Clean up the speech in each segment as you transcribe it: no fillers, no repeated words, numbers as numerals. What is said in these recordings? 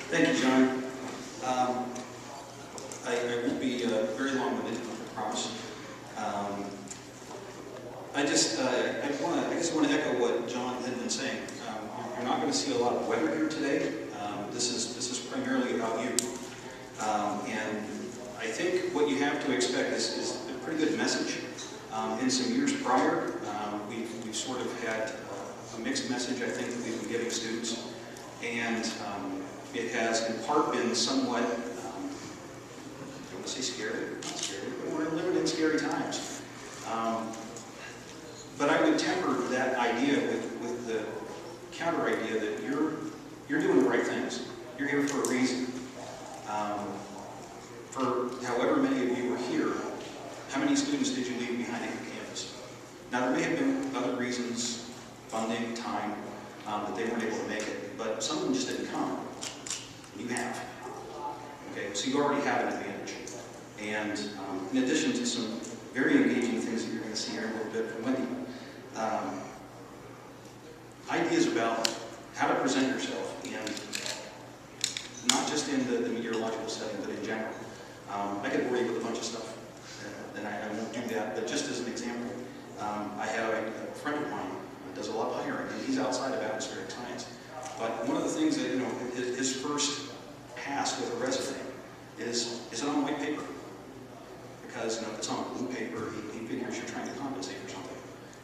Thank you, John. I won't be very long-winded, I promise. I guess I want to echo what John had been saying. You're not going to see a lot of weather here today. This is primarily about you. And I think what you have to expect is a pretty good message. In some years prior, we've sort of had a mixed message, I think, that we've been giving students. And it has in part been somewhat, I don't want to say scary, not scary, but we're living in scary times. But I would temper that idea with the counter idea that you're doing the right things. You're here for a reason. For however many of you were here, how many students did you leave behind at your campus? Now there may have been other reasons, funding, time, that they weren't able to make it, but some of them just didn't come. You have. Okay, so you already have an advantage. And in addition to some very engaging things that you're going to see here in a little bit from Wendy, ideas about how to present yourself, and not just in the meteorological setting, but in general. I could bore you with a bunch of stuff, and I won't do that, but just as an example, I have a friend of mine who does a lot of hiring, and he's outside of atmospheric science. But one of the things that, his first pass with a resume is it on white paper? Because, if it's on blue paper, he figures you're trying to compensate for something.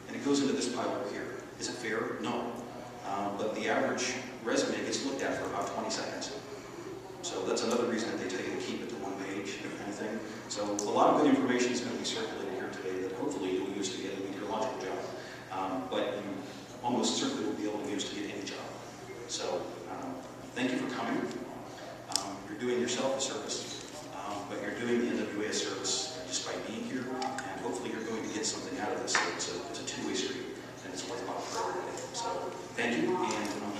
And it goes into this pile over here. Is it fair? No. But the average resume gets looked at for about 20 seconds. So that's another reason that they tell you to keep it to one page, that kind of thing. So a lot of good information is going to be circulated here today that hopefully you'll use to get a meteorological job. But you almost certainly will be able to use to get any job. So thank you for coming. You're doing yourself a service, but you're doing the NWA a service just by being here, and hopefully you're going to get something out of this. So it's a two-way street, and it's worthwhile for everybody. So thank you, and